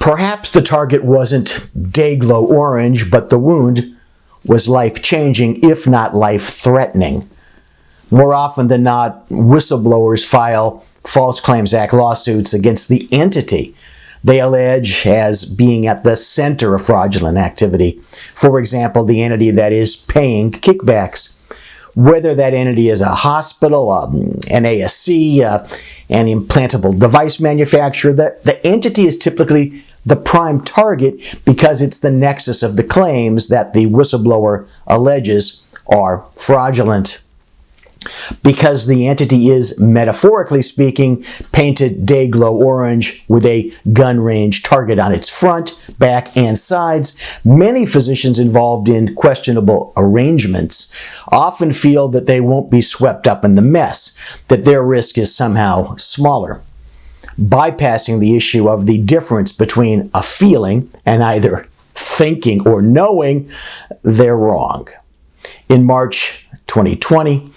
Perhaps the target wasn't day-glow orange, but the wound was life-changing, if not life-threatening. More often than not, whistleblowers file False Claims Act lawsuits against the entity they allege as being at the center of fraudulent activity. For example, the entity that is paying kickbacks. Whether that entity is a hospital, an ASC, an implantable device manufacturer, the entity is typically the prime target because it's the nexus of the claims that the whistleblower alleges are fraudulent. Because the entity is, metaphorically speaking, painted day-glow orange with a gun-range target on its front, back, and sides, many physicians involved in questionable arrangements often feel that they won't be swept up in the mess, that their risk is somehow smaller. Bypassing the issue of the difference between a feeling and either thinking or knowing, they're wrong. In March 2020,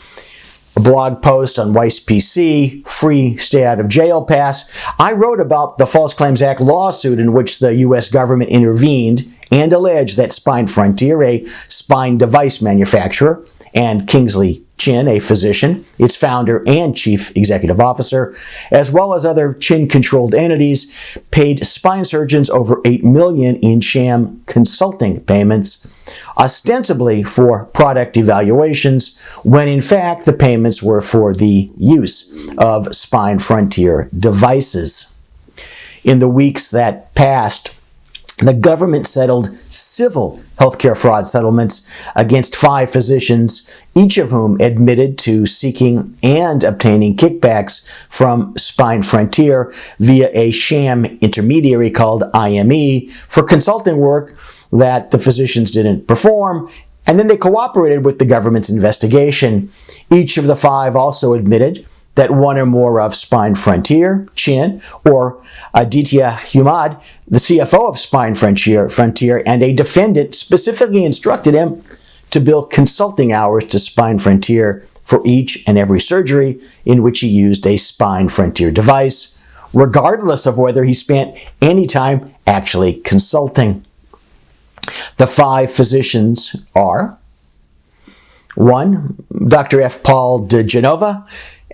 a blog post on Weiss PC, free stay out of jail pass, I wrote about the False Claims Act lawsuit in which the U.S. government intervened and alleged that Spine Frontier, a spine device manufacturer, and Kingsley Chin, a physician, its founder and chief executive officer, as well as other Chin-controlled entities, paid spine surgeons over $8 million in sham consulting payments, ostensibly for product evaluations, when in fact the payments were for the use of Spine Frontier devices. In the weeks that passed, the government settled civil healthcare fraud settlements against 5 physicians, each of whom admitted to seeking and obtaining kickbacks from Spine Frontier via a sham intermediary called IME for consulting work that the physicians didn't perform, and then they cooperated with the government's investigation. Each of the 5 also admitted that one or more of Spine Frontier, Chin, or Aditya Humad, the CFO of Spine Frontier, and a defendant specifically instructed him to bill consulting hours to Spine Frontier for each and every surgery in which he used a Spine Frontier device, regardless of whether he spent any time actually consulting. The 5 physicians are 1. Dr. F. Paul DeGenova,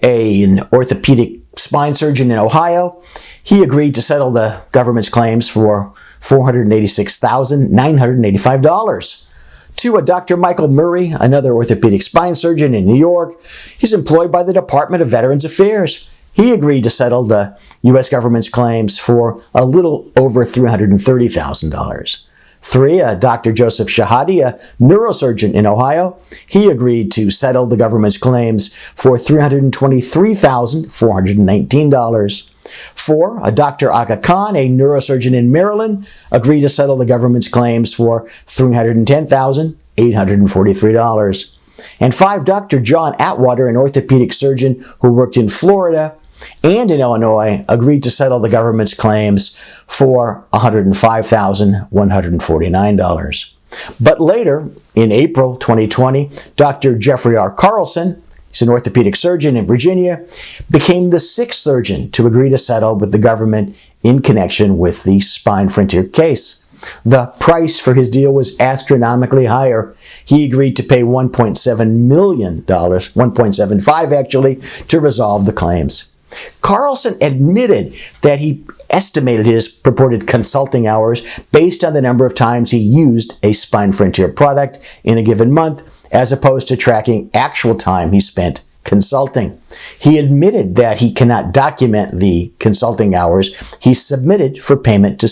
an orthopedic spine surgeon in Ohio. He agreed to settle the government's claims for $486,985. 2. Dr. Michael Murray, another orthopedic spine surgeon in New York. He's employed by the Department of Veterans Affairs. He agreed to settle the U.S. government's claims for a little over $330,000. 3. Dr. Joseph Shahadi, a neurosurgeon in Ohio. He agreed to settle the government's claims for $323,419. 4. Dr. Aga Khan, a neurosurgeon in Maryland, agreed to settle the government's claims for $310,843. And 5. Dr. John Atwater, an orthopedic surgeon who worked in Florida and in Illinois, agreed to settle the government's claims for $105,149. But later, in April 2020, Dr. Jeffrey R. Carlson, he's an orthopedic surgeon in Virginia, became the 6th surgeon to agree to settle with the government in connection with the Spine Frontier case. The price for his deal was astronomically higher. He agreed to pay $1.7 million, $1.75 actually, to resolve the claims. Carlson admitted that he estimated his purported consulting hours based on the number of times he used a Spine Frontier product in a given month, as opposed to tracking actual time he spent consulting. He admitted that he cannot document the consulting hours he submitted for payment to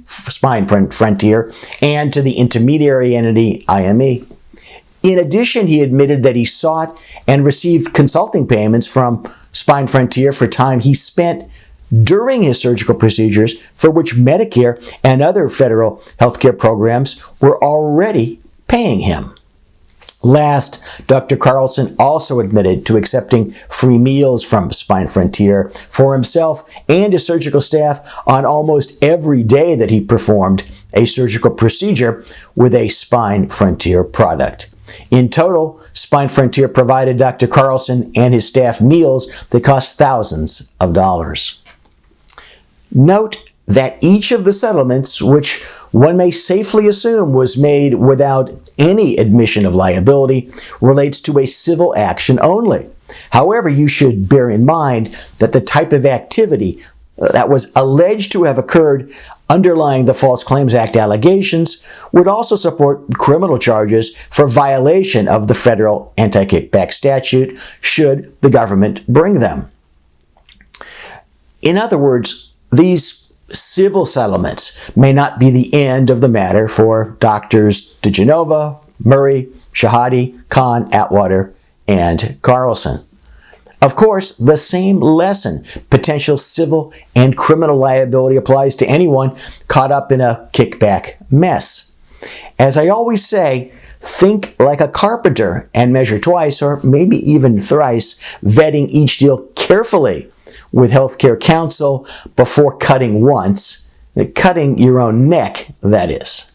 Spine Frontier and to the intermediary entity IME. In addition, he admitted that he sought and received consulting payments from Spine Frontier for time he spent during his surgical procedures for which Medicare and other federal healthcare programs were already paying him. Last, Dr. Carlson also admitted to accepting free meals from Spine Frontier for himself and his surgical staff on almost every day that he performed a surgical procedure with a Spine Frontier product. In total, Spine Frontier provided Dr. Carlson and his staff meals that cost thousands of dollars. Note that each of the settlements, which one may safely assume was made without any admission of liability, relates to a civil action only. However, you should bear in mind that the type of activity that was alleged to have occurred underlying the False Claims Act allegations would also support criminal charges for violation of the federal anti-kickback statute should the government bring them. In other words, these civil settlements may not be the end of the matter for Doctors DeGenova, Murray, Shahade, Khan, Atwater, and Carlson. Of course, the same lesson, potential civil and criminal liability, applies to anyone caught up in a kickback mess. As I always say, think like a carpenter and measure twice, or maybe even thrice, vetting each deal carefully with healthcare counsel before cutting once, cutting your own neck, that is.